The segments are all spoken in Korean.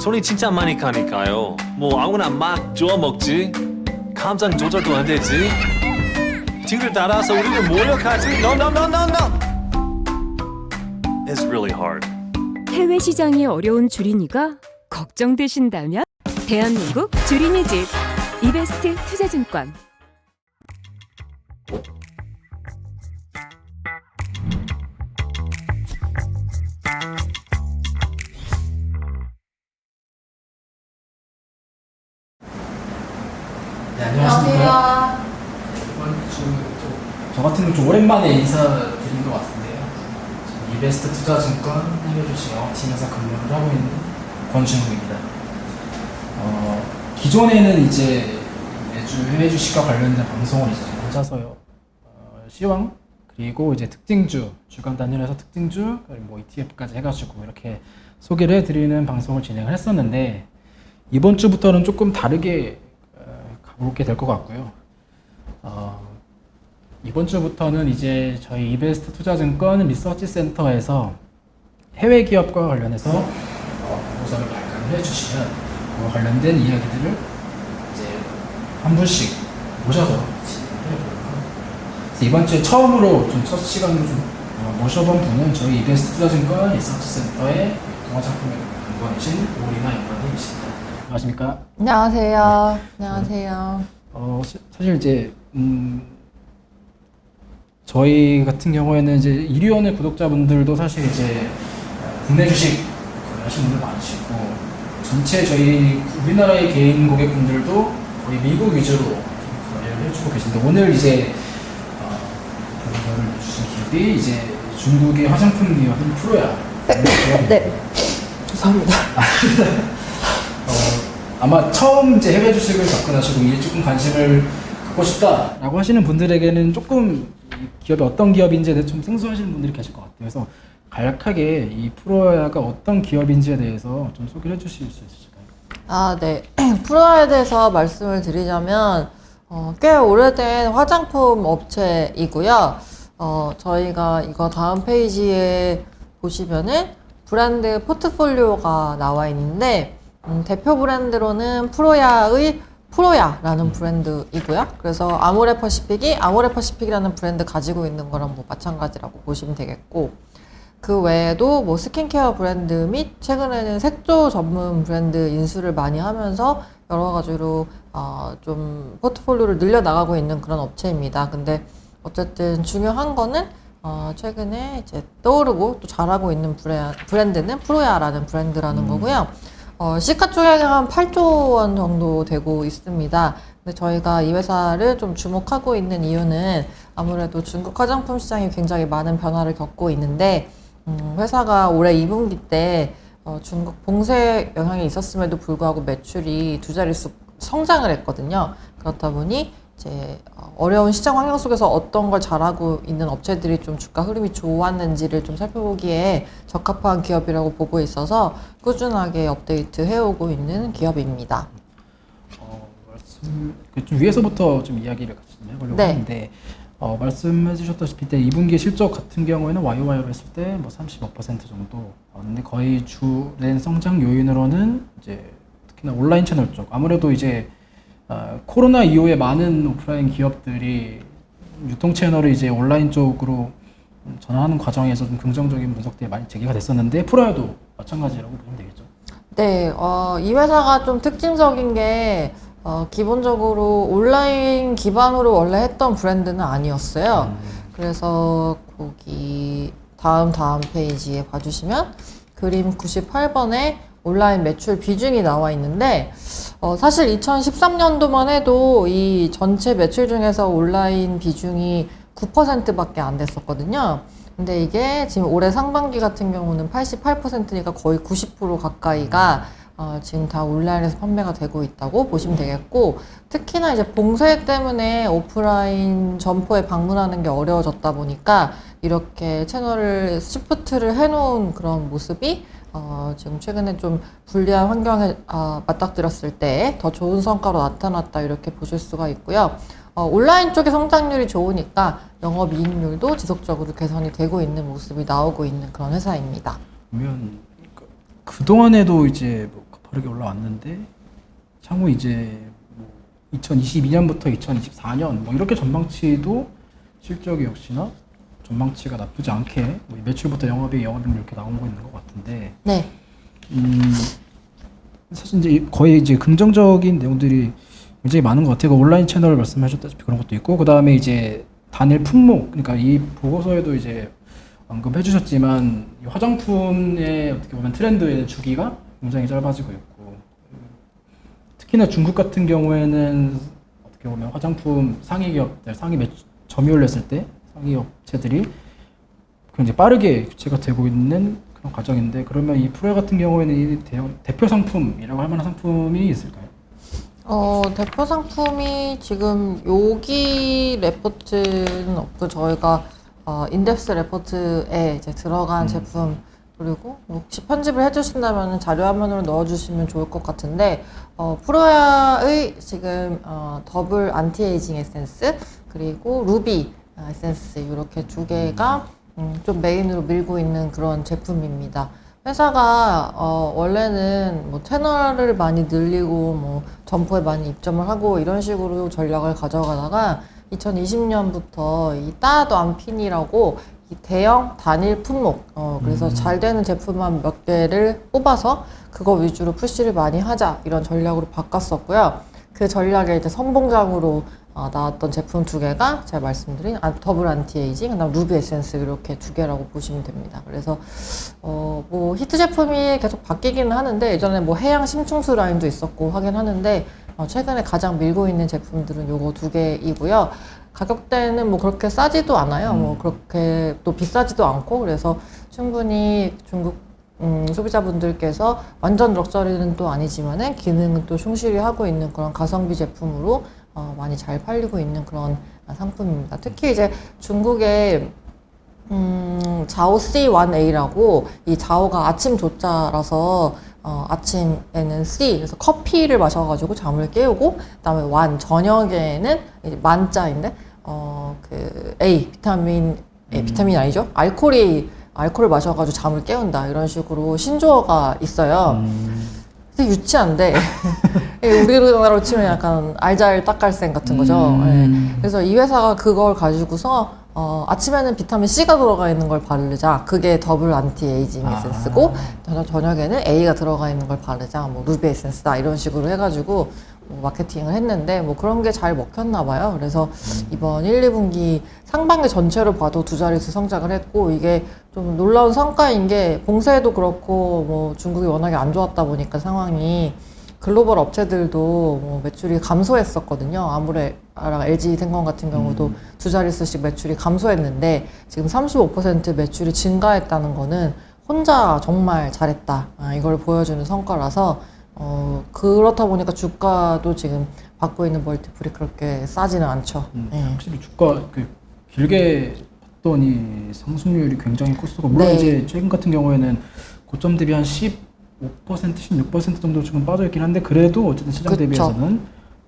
손이 진짜 많이 가니까요. 뭐 아무나 막 주워 먹지. 감정 조절도 안 되지. 뒤를 따라서 우리를 몰려가지. No, no, no, no, no. It's really hard. 해외 시장이 어려운 주린이가 걱정되신다면 대한민국 주린이 집 이베스트 투자증권. 네, 안녕하십니까. 이번 저 같은 경우 좀 오랜만에 인사드린 것 같은데요. 저는 이베스트 투자증권 해외주식 영업팀에서 근무를 하고 있는 권준우입니다. 기존에는 이제 매주 해외 주식과 관련된 방송을 이제 혼자서요. 시황 그리고 이제 특징주 주간 단위에서 특징주 그리고 뭐 ETF까지 해가지고 이렇게 소개를 해드리는 방송을 진행을 했었는데 이번 주부터는 조금 다르게 가보게 될 것 같고요. 이번 주부터는 이제 저희 이베스트 투자증권 리서치 센터에서 해외 기업과 관련해서 보고서를 발간을 해주시면 그와 관련된 이야기들을 이제 한 분씩 모셔서 진행해보려고 합니다. 이번 주에 처음으로 좀 첫 시간을 좀 모셔본 분은 저희 이베스트 투자증권 리서치 센터의 동화상품에 연구원이신 오리나 연구원님이십니다. 안녕하십니까? 안녕하세요. 안녕하세요. 사실 이제 저희 같은 경우에는 이제 이리온의 구독자분들도 사실 이제 국내 주식 거래하시는 분들 많으시고 전체 저희 우리나라의 개인 고객분들도 거의 미국 위주로 거래를 해주고 계신데 오늘 이제 보고서를 내주신 기업이 이제 중국의 화장품 기업인 프로야. 네. 죄송합니다. 아마 처음 이제 해외 주식을 접근하시고 이에 조금 관심을 갖고 싶다라고 하시는 분들에게는 조금 이 기업이 어떤 기업인지에 대해서 좀 생소하시는 분들이 계실 것 같아요. 그래서 간략하게 이 프로야가 어떤 기업인지에 대해서 좀 소개를 해주실 수 있으실까요? 아, 네. 프로야에 대해서 말씀을 드리자면 꽤 오래된 화장품 업체이고요. 저희가 이거 다음 페이지에 보시면은 브랜드 포트폴리오가 나와 있는데 대표 브랜드로는 프로야라는 브랜드이고요. 그래서 아모레퍼시픽이 아모레퍼시픽이라는 브랜드 가지고 있는 거랑 뭐 마찬가지라고 보시면 되겠고 그 외에도 뭐 스킨케어 브랜드 및 최근에는 색조 전문 브랜드 인수를 많이 하면서 여러 가지로 좀 포트폴리오를 늘려나가고 있는 그런 업체입니다. 근데 어쨌든 중요한 거는 최근에 이제 떠오르고 또 잘하고 있는 브랜드는 프로야라는 브랜드라는 거고요. 시가총액이 한 8조 원 정도 되고 있습니다. 근데 저희가 이 회사를 좀 주목하고 있는 이유는 아무래도 중국 화장품 시장이 굉장히 많은 변화를 겪고 있는데 회사가 올해 2분기 때 중국 봉쇄 영향이 있었음에도 불구하고 매출이 두 자릿수 성장을 했거든요. 그렇다 보니 이제 어려운 시장 환경 속에서 어떤 걸 잘하고 있는 업체들이 좀 주가 흐름이 좋았는지를 좀 살펴보기에 적합한 기업이라고 보고 있어서 꾸준하게 업데이트 해오고 있는 기업입니다. 말씀 좀 위에서부터 좀 이야기를 같이 좀 해보려고 네. 하는데 말씀해 주셨다시피 때 2분기 실적 같은 경우에는 YOY로 했을 때 뭐 35% 정도 근데 거의 주된 성장 요인으로는 이제 특히나 온라인 채널 쪽 아무래도 이제 코로나 이후에 많은 오프라인 기업들이 유통 채널을 이제 온라인 쪽으로 전환하는 과정에서 좀 긍정적인 분석들이 많이 제기가 됐었는데 프로야도 마찬가지라고 보면 되겠죠. 네, 이 회사가 좀 특징적인 게 기본적으로 온라인 기반으로 원래 했던 브랜드는 아니었어요. 그래서 거기 다음 페이지에 봐주시면 그림 98번에 온라인 매출 비중이 나와 있는데 사실 2013년도만 해도 이 전체 매출 중에서 온라인 비중이 9%밖에 안 됐었거든요. 근데 이게 지금 올해 상반기 같은 경우는 88%니까 거의 90% 가까이가 지금 다 온라인에서 판매가 되고 있다고 보시면 되겠고 특히나 이제 봉쇄 때문에 오프라인 점포에 방문하는 게 어려워졌다 보니까 이렇게 채널을 시프트를 해놓은 그런 모습이 지금 최근에 좀 불리한 환경에 맞닥뜨렸을 때 더 좋은 성과로 나타났다 이렇게 보실 수가 있고요. 온라인 쪽의 성장률이 좋으니까 영업이익률도 지속적으로 개선이 되고 있는 모습이 나오고 있는 그런 회사입니다. 그러면 그동안에도 이제 뭐 가파르게 올라왔는데 향후 이제 뭐 2022년부터 2024년 뭐 이렇게 전망치도 실적이 역시나 전망치가 나쁘지 않게 뭐 매출부터 영업이익 이렇게 나오고 있는 것 같은데 네. 사실 이제 거의 이제 긍정적인 내용들이 굉장히 많은 것 같아요. 그 온라인 채널 말씀하셨다시피 그런 것도 있고, 그 다음에 이제 단일 품목, 그러니까 이 보고서에도 이제 언급해 주셨지만 이 화장품의 어떻게 보면 트렌드의 주기가 굉장히 짧아지고 있고, 특히나 중국 같은 경우에는 어떻게 보면 화장품 상위 기업들, 점유율 냈을 때 상위 업체들이 굉장히 빠르게 교체가 되고 있는 그런 과정인데, 그러면 이 프로야 같은 경우에는 이 대표 상품이라고 할 만한 상품이 있을까요? 대표 상품이 지금 여기 레포트는 없고 저희가 인덱스 레포트에 이제 들어간 제품, 그리고 혹시 편집을 해주신다면 자료 화면으로 넣어주시면 좋을 것 같은데, 프로야의 지금 더블 안티에이징 에센스 그리고 루비 에센스 이렇게 두 개가 좀 메인으로 밀고 있는 그런 제품입니다. 회사가 원래는 뭐 채널을 많이 늘리고 뭐 점포에 많이 입점을 하고 이런 식으로 전략을 가져가다가 2020년부터 이 따도 안핀이라고 이 대형 단일 품목, 그래서 잘 되는 제품만 몇 개를 뽑아서 그거 위주로 푸시를 많이 하자 이런 전략으로 바꿨었고요. 그 전략에 이제 선봉장으로 나왔던 제품 두 개가 제가 말씀드린 더블 안티에이징, 그다음 루비 에센스 이렇게 두 개라고 보시면 됩니다. 그래서 뭐 히트 제품이 계속 바뀌기는 하는데, 예전에 뭐 해양 심층수 라인도 있었고 하긴 하는데 최근에 가장 밀고 있는 제품들은 요거 두 개이고요. 가격대는 뭐 그렇게 싸지도 않아요. 뭐 그렇게 또 비싸지도 않고, 그래서 충분히 중국 소비자분들께서 완전 럭셔리는 또 아니지만은 기능은 또 충실히 하고 있는 그런 가성비 제품으로 많이 잘 팔리고 있는 그런 상품입니다. 특히 이제 중국의 자오 C1A라고, 이 자오가 아침 조자라서 아침에는 C, 그래서 커피를 마셔가지고 잠을 깨우고, 그다음에 완, 저녁에는 이제 만자인데 그 A, 비타민 아니죠? 알코올을 마셔가지고 잠을 깨운다, 이런 식으로 신조어가 있어요. 되게 유치한데 우리나라로 치면 약간 알잘 딱갈생 같은 거죠. 네. 그래서 이 회사가 그걸 가지고서 아침에는 비타민 C가 들어가 있는 걸 바르자, 그게 더블 안티에이징 에센스고, 저녁에는 A가 들어가 있는 걸 바르자, 뭐 루비 에센스다, 이런 식으로 해가지고 뭐 마케팅을 했는데, 뭐 그런 게 잘 먹혔나 봐요. 그래서 이번 1, 2분기 상반기 전체로 봐도 두 자릿수 성장을 했고, 이게 좀 놀라운 성과인 게, 봉쇄도 그렇고 뭐 중국이 워낙에 안 좋았다 보니까 상황이, 글로벌 업체들도 뭐 매출이 감소했었거든요. 아무래랑 LG생명 같은 경우도 두 자릿수씩 매출이 감소했는데, 지금 35% 매출이 증가했다는 거는 혼자 정말 잘했다, 이걸 보여주는 성과라서, 그렇다 보니까 주가도 지금 받고 있는 멀티플이 그렇게 싸지는 않죠. 네. 확실히 주가 길게 봤더니 상승률이 굉장히 컸고, 물론 네. 이제 최근 같은 경우에는 고점 대비 한 15%, 16% 정도 지금 빠져있긴 한데, 그래도 어쨌든 시장 그쵸. 대비해서는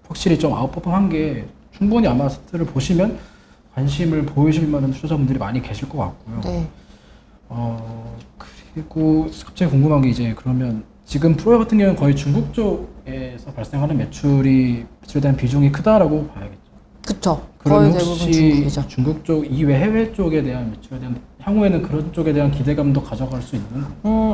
확실히 좀 아웃퍼폼한 게, 충분히 아마 스트를 보시면 관심을 보이실 만한 투자자분들이 많이 계실 것 같고요. 네. 그리고 갑자기 궁금한 게, 이제 그러면 지금 프로야 같은 경우는 거의 중국 쪽에서 발생하는 매출에 대한 비중이 크다라고 봐야겠죠. 그쵸. 그러면 거의 대부분 혹시 중국이죠. 중국 쪽 이외 해외 쪽에 대한 매출에 대한, 향후에는 그런 쪽에 대한 기대감도 가져갈 수 있는?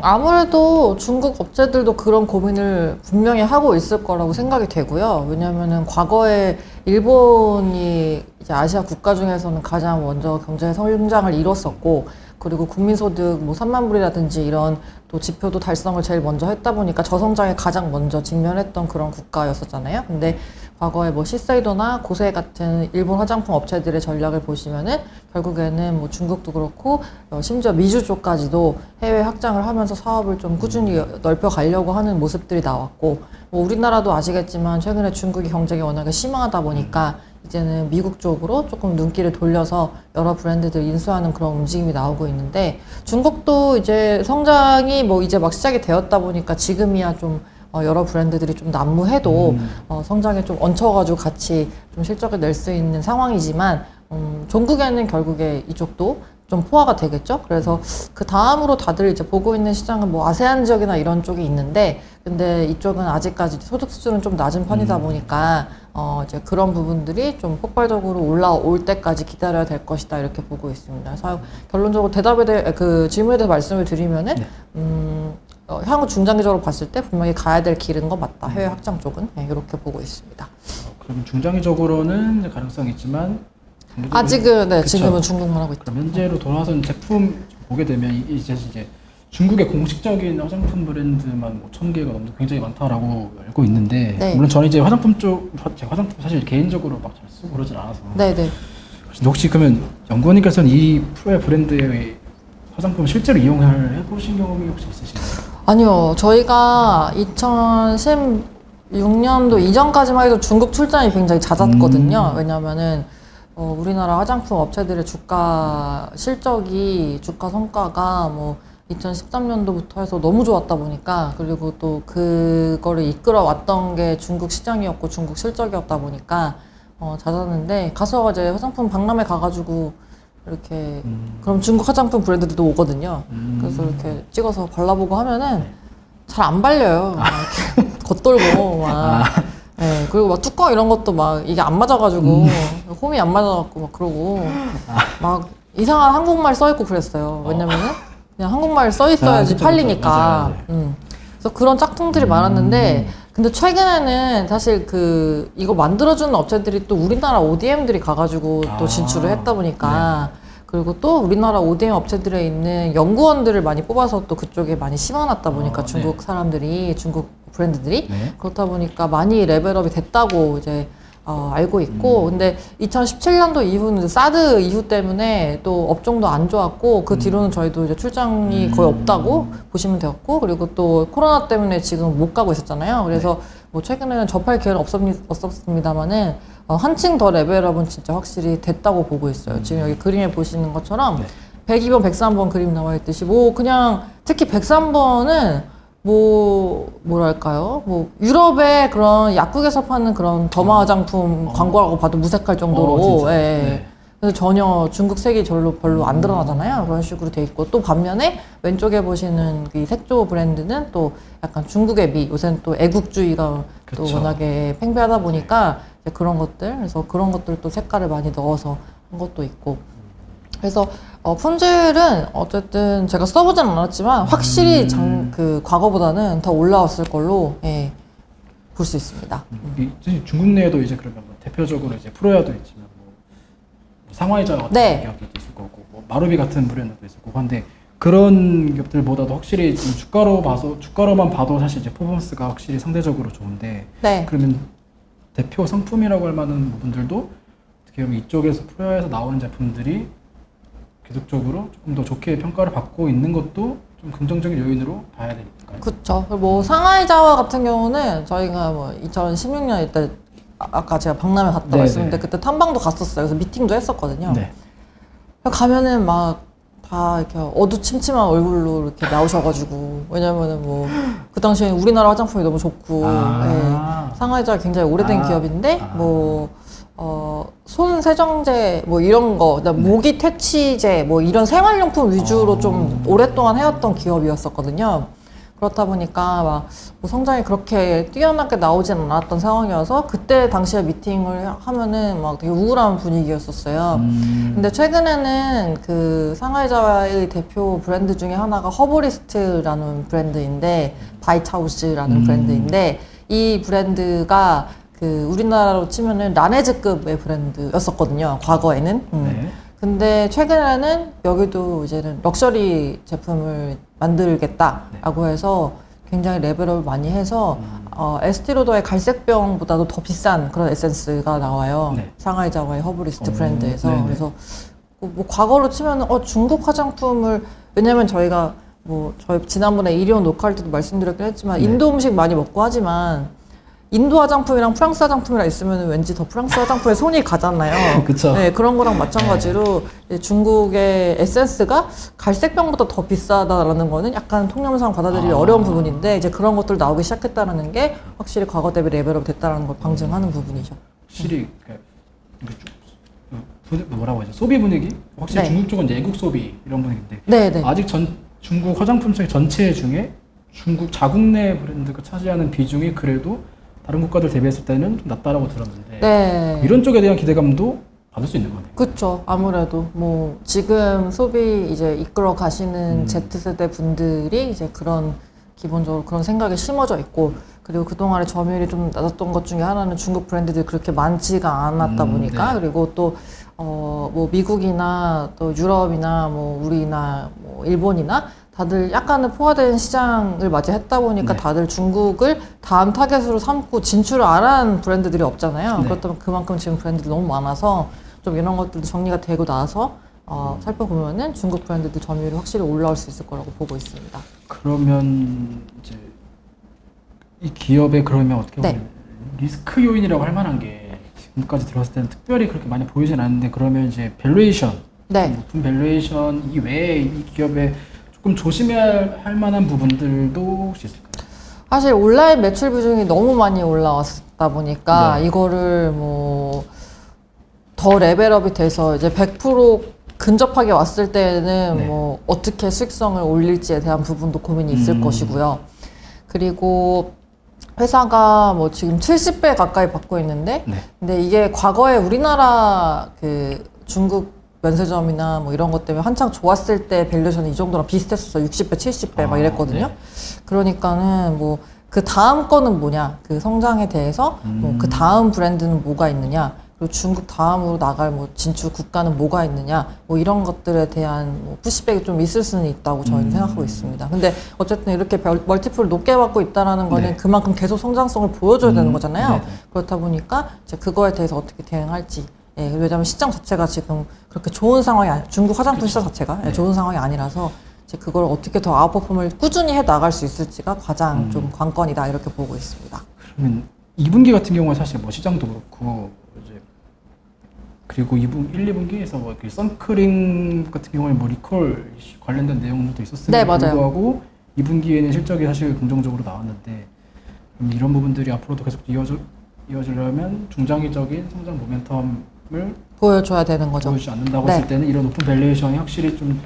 아무래도 중국 업체들도 그런 고민을 분명히 하고 있을 거라고 생각이 되고요. 왜냐면은 과거에 일본이 이제 아시아 국가 중에서는 가장 먼저 경제 성장을 이뤘었고, 그리고 국민소득 뭐 3만 불이라든지 이런 또 지표도 달성을 제일 먼저 했다 보니까 저성장에 가장 먼저 직면했던 그런 국가였었잖아요. 근데 과거에 뭐 시세이도나 고세 같은 일본 화장품 업체들의 전략을 보시면은 결국에는 뭐 중국도 그렇고 심지어 미주 쪽까지도 해외 확장을 하면서 사업을 좀 꾸준히 넓혀 가려고 하는 모습들이 나왔고, 뭐 우리나라도 아시겠지만 최근에 중국이 경쟁이 워낙에 심하다 보니까 이제는 미국 쪽으로 조금 눈길을 돌려서 여러 브랜드들 인수하는 그런 움직임이 나오고 있는데, 중국도 이제 성장이 뭐 이제 막 시작이 되었다 보니까 지금이야 좀 여러 브랜드들이 좀 난무해도 성장에 좀 얹혀가지고 같이 좀 실적을 낼 수 있는 상황이지만, 종국에는 결국에 이쪽도 좀 포화가 되겠죠. 그래서 그 다음으로 다들 이제 보고 있는 시장은 뭐 아세안 지역이나 이런 쪽이 있는데, 근데 이쪽은 아직까지 소득 수준은 좀 낮은 편이다 보니까 이제 그런 부분들이 좀 폭발적으로 올라올 때까지 기다려야 될 것이다 이렇게 보고 있습니다. 그래서 결론적으로 대답에 대해 그 질문에 대해 말씀을 드리면은 향후 중장기적으로 봤을 때 분명히 가야 될 길은 거 맞다. 해외 확장 쪽은 이렇게 보고 있습니다. 그럼 중장기적으로는 이제 가능성이 있지만 아직은 네, 그쵸. 지금은 중국만 하고 있다. 그럼 현재로 돌아선 제품 보게 되면 이제 중국의 공식적인 화장품 브랜드만 뭐 1000개가 넘는 굉장히 많다라고 알고 있는데 네. 물론 저는 이제 화장품 사실 개인적으로 막 잘 쓰고 그러진 않아서 네네. 혹시 그러면 연구원님께서는 이 프로의 브랜드의 화장품 실제로 이용을 해보신 경험이 혹시 있으신가요? 아니요, 저희가 2016년도 이전까지만 해도 중국 출장이 굉장히 잦았거든요. 왜냐면은 우리나라 화장품 업체들의 주가 실적이, 주가 성과가 뭐 2013년도부터 해서 너무 좋았다 보니까, 그리고 또 그거를 이끌어 왔던 게 중국 시장이었고 중국 실적이었다 보니까 잦았는데, 가서 이제 화장품 박람회 가가지고 이렇게 그럼 중국 화장품 브랜드들도 오거든요. 그래서 이렇게 찍어서 발라보고 하면은 잘 안 발려요. 막 이렇게 겉돌고 막. 네, 그리고 막 뚜껑 이런 것도 막 이게 안 맞아가지고 홈이 안 맞아갖고 막 그러고 막 이상한 한국말 써있고 그랬어요. 왜냐면은 그냥 한국말 써있어야지 그쵸, 팔리니까. 맞아요. 그래서 그런 짝퉁들이 많았는데, 근데 최근에는 사실 이거 만들어주는 업체들이 또 우리나라 ODM들이 가가지고 또 진출을 했다 보니까, 그리고 또 우리나라 ODM 업체들에 있는 연구원들을 많이 뽑아서 또 그쪽에 많이 심어놨다 보니까 중국 사람들이, 중국 브랜드들이 그렇다 보니까 많이 레벨업이 됐다고 이제 알고 있고, 근데 2017년도 이후는 사드 이후 때문에 또 업종도 안 좋았고, 그 뒤로는 저희도 이제 출장이 거의 없다고 보시면 되었고, 그리고 또 코로나 때문에 지금 못 가고 있었잖아요. 그래서 뭐 최근에는 접할 기회는 없었습니다만은 한층 더 레벨업은 진짜 확실히 됐다고 보고 있어요. 지금 여기 그림에 보시는 것처럼 102번, 103번 그림 나와 있듯이 뭐 그냥 특히 103번은 뭐랄까요? 뭐 유럽의 그런 약국에서 파는 그런 더마 화장품 광고라고 봐도 무색할 정도로 진짜? 예. 네. 그래서 전혀 중국 색이 별로 안 드러나잖아요. 그런 식으로 돼 있고, 또 반면에 왼쪽에 보시는 이 색조 브랜드는 또 약간 중국의 미, 요새는 또 애국주의가 또 그쵸. 워낙에 팽배하다 보니까 이제 그런 것들, 그래서 그런 것들 또 색깔을 많이 넣어서 한 것도 있고. 그래서 품질은 어쨌든 제가 써보진 않았지만 확실히 과거보다는 더 올라왔을 걸로 볼 수 있습니다. 사실 중국 내에도 이제 그러면 뭐 대표적으로 이제 프로야도 있지만 뭐 상하이자 같은 네. 기업들도 있을 거고, 뭐 마루비 같은 브랜드도 있을 거고 한데, 그런 기업들보다도 확실히 좀 주가로만 봐도 사실 이제 퍼포먼스가 확실히 상대적으로 좋은데, 네. 그러면 대표 상품이라고 할 만한 부분들도 어떻게 보면 이쪽에서 프로야에서 나오는 제품들이 계속적으로 조금 더 좋게 평가를 받고 있는 것도 좀 긍정적인 요인으로 봐야 되니까요. 그쵸. 뭐 상하이자와 같은 경우는 저희가 뭐 2016년 때 아까 제가 박람회 갔다 네네. 말씀드렸는데 그때 탐방도 갔었어요. 그래서 미팅도 했었거든요. 네. 가면은 막 다 이렇게 어두침침한 얼굴로 이렇게 나오셔가지고, 왜냐면은 뭐 그 당시에 우리나라 화장품이 너무 좋고, 상하이자가 굉장히 오래된 기업인데 뭐 손 세정제 뭐 이런 거, 그다음 모기 퇴치제 뭐 이런 생활용품 위주로 좀 오랫동안 해왔던 기업이었었거든요. 그렇다 보니까 막 뭐 성장이 그렇게 뛰어나게 나오진 않았던 상황이어서 그때 당시에 미팅을 하면은 막 되게 우울한 분위기였었어요. 근데 최근에는 그 상하이자와의 대표 브랜드 중에 하나가 허브리스트라는 브랜드인데, 바이트하우스라는 브랜드인데, 이 브랜드가 그 우리나라로 치면은 라네즈급의 브랜드였었거든요, 과거에는. 네. 근데 최근에는 여기도 이제는 럭셔리 제품을 만들겠다라고 해서 굉장히 레벨업을 많이 해서 에스티로더의 갈색병보다도 더 비싼 그런 에센스가 나와요. 네. 상하이자와의 허브리스트 브랜드에서. 네네. 그래서 뭐 과거로 치면 중국 화장품을, 왜냐면 저희가 뭐 저희 지난번에 이리온 녹화할 때도 말씀드렸긴 했지만 인도 음식 많이 먹고 하지만 인도 화장품이랑 프랑스 화장품이랑 있으면 왠지 더 프랑스 화장품에 손이 가잖아요. 그쵸. 네, 그런 거랑 마찬가지로 이제 중국의 에센스가 갈색병보다 더 비싸다라는 거는 약간 통념상 받아들이기 어려운 부분인데, 이제 그런 것들 나오기 시작했다는 게 확실히 과거 대비 레벨업 됐다는 걸 방증하는 부분이죠. 확실히 뭐라고 하죠? 소비 분위기? 확실히 네. 중국 쪽은 애국 소비 이런 분위기인데 네네. 아직 중국 화장품 시장 전체 중에 중국 자국 내 브랜드가 차지하는 비중이 그래도 다른 국가들 대비했을 때는 좀 낮다라고 들었는데 네. 이런 쪽에 대한 기대감도 받을 수 있는 거네요. 그렇죠. 아무래도 뭐 지금 소비 이제 이끌어 가시는 Z세대 분들이 이제 그런 기본적으로 그런 생각이 심어져 있고 그리고 그동안에 점유율이 좀 낮았던 것 중에 하나는 중국 브랜드들이 그렇게 많지가 않았다 보니까 네. 그리고 또 뭐 미국이나 또 유럽이나 뭐 우리나 뭐 일본이나 다들 약간은 포화된 시장을 맞이했다 보니까 네. 다들 중국을 다음 타겟으로 삼고 진출을 안 한 브랜드들이 없잖아요. 네. 그렇다면 그만큼 지금 브랜드들이 너무 많아서 좀 이런 것들도 정리가 되고 나서 살펴보면은 중국 브랜드들 점유율이 확실히 올라올 수 있을 거라고 보고 있습니다. 그러면 이제 이 기업의 그러면 어떻게 보면 네. 리스크 요인이라고 할 만한 게 지금까지 들어왔을 때는 특별히 그렇게 많이 보이진 않는데 그러면 이제 밸류에이션 네. 높은 밸류에이션 이외에 이 기업에 조금 조심해야 할 만한 부분들도 혹시 있을까요? 사실 온라인 매출 비중이 너무 많이 올라왔다 보니까 네. 이거를 뭐 더 레벨업이 돼서 이제 100% 근접하게 왔을 때는 네. 뭐 어떻게 수익성을 올릴지에 대한 부분도 고민이 있을 것이고요. 그리고 회사가 뭐 지금 70배 가까이 받고 있는데 네. 근데 이게 과거에 우리나라 그 중국 면세점이나 뭐 이런 것 때문에 한창 좋았을 때 밸류에이션이 이 정도랑 비슷했었어. 60배, 70배 막 이랬거든요. 네. 그러니까는 뭐 그 다음 거는 뭐냐, 그 성장에 대해서 뭐 그 다음 브랜드는 뭐가 있느냐, 그리고 중국 다음으로 나갈 뭐 진출 국가는 뭐가 있느냐, 뭐 이런 것들에 대한 뭐 푸시백이 좀 있을 수는 있다고 저희는 생각하고 있습니다. 근데 어쨌든 이렇게 멀티플을 높게 받고 있다라는 거는 네. 그만큼 계속 성장성을 보여줘야 되는 거잖아요. 네네. 그렇다 보니까 이제 그거에 대해서 어떻게 대응할지. 예, 왜냐하면 시장 자체가 지금 그렇게 좋은 상황이 중국 화장품 시장 자체가 예, 좋은 상황이 아니라서 이제 그걸 어떻게 더 아웃퍼폼을 꾸준히 해 나갈 수 있을지가 가장 좀 관건이다 이렇게 보고 있습니다. 그러면 2분기 같은 경우에 사실 뭐 시장도 그렇고 이제 그리고 1, 2분기에서 뭐 선크림 같은 경우에 뭐 리콜 관련된 내용도 있었음에도 네, 맞아요. 불구하고 2분기에는 실적이 사실 긍정적으로 나왔는데 그럼 이런 부분들이 앞으로도 계속 이어지려면 중장기적인 성장 모멘텀을 보여줘야 되는 거죠. 보여주지 않는다고 네. 했을 때는 이런 높은 밸류에이션이 확실히 좀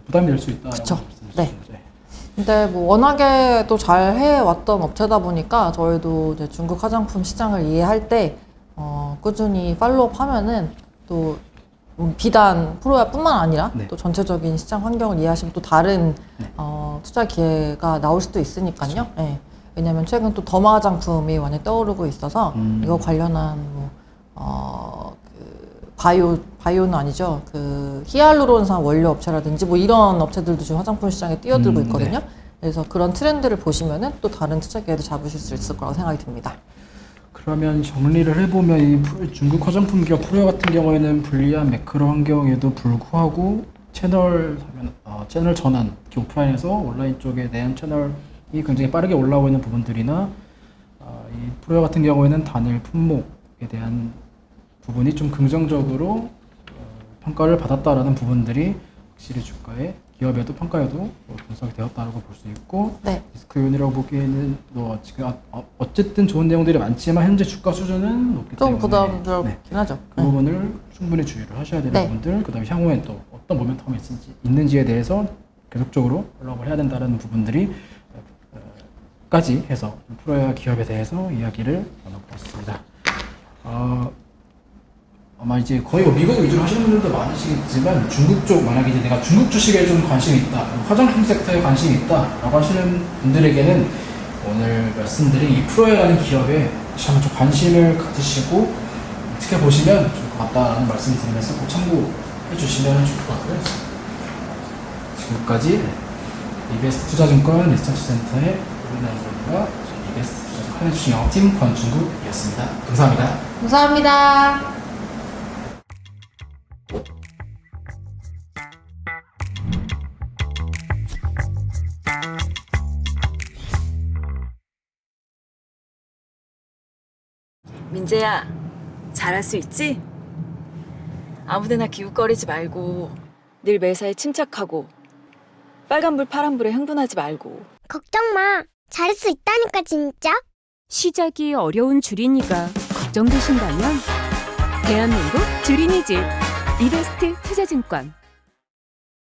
부담이 될 수 있다라고 그쵸. 말씀해 네. 주신 거죠. 근데 뭐 워낙에 또 잘 해왔던 업체다 보니까 저희도 이제 중국 화장품 시장을 이해할 때 꾸준히 팔로업 하면은 또 비단 프로야뿐만 아니라 네. 또 전체적인 시장 환경을 이해하시면 또 다른 네. 투자 기회가 나올 수도 있으니까요. 네. 왜냐면 최근 또 더마 화장품이 많이 떠오르고 있어서 이거 관련한 바이오는 아니죠. 그 히알루론산 원료 업체라든지 뭐 이런 업체들도 지금 화장품 시장에 뛰어들고 있거든요. 네. 그래서 그런 트렌드를 보시면은 또 다른 투자 기회도 잡으실 수 있을 거라고 생각이 듭니다. 그러면 정리를 해보면 이 중국 화장품 기업 프로야 같은 경우에는 불리한 매크로 환경에도 불구하고 채널 전환, 특히 오프라인에서 온라인 쪽에 대한 채널이 굉장히 빠르게 올라오고 있는 부분들이나 이 프로야 같은 경우에는 단일 품목에 대한 부분이 좀 긍정적으로 평가를 받았다라는 부분들이 확실히 주가에 기업에도 평가에도 분석이 되었다고 볼 수 있고 네. 리스크 요인이라고 보기에는 지금 어쨌든 좋은 내용들이 많지만 현재 주가 수준은 높기 좀 때문에 부담스럽긴 하죠. 그 부분을 충분히 주의를 하셔야 되는 네. 부분들 그다음에 향후엔 또 어떤 모멘텀이 있는지에 대해서 계속적으로 연락을 해야 된다는 부분들이 까지 해서 프로야 기업에 대해서 이야기를 나눠보았습니다. 아마 이제 거의 뭐 미국 위주로 하시는 분들도 많으시겠지만 중국 쪽 만약에 이제 내가 중국 주식에 좀 관심이 있다, 화장품 섹터에 관심이 있다라고 하시는 분들에게는 오늘 말씀드린 이 프로야라는 기업에 다시 한번 좀 관심을 가지시고 지켜보시면 좋을 것 같다는 말씀을 드리면서 꼭 참고해 주시면 좋을 것 같고요. 지금까지 이베스트 투자증권 리서치 센터의 우리나라과 이베스트 투자증권 해주신 영업팀 권중국이었습니다. 감사합니다. 감사합니다. 민재야, 잘할 수 있지? 아무데나 기웃거리지 말고 늘 매사에 침착하고 빨간불 파란불에 흥분하지 말고. 걱정 마. 잘할 수 있다니까 진짜. 시작이 어려운 주린이가 걱정되신다면 대한민국 주린이 집 이베스트 투자증권.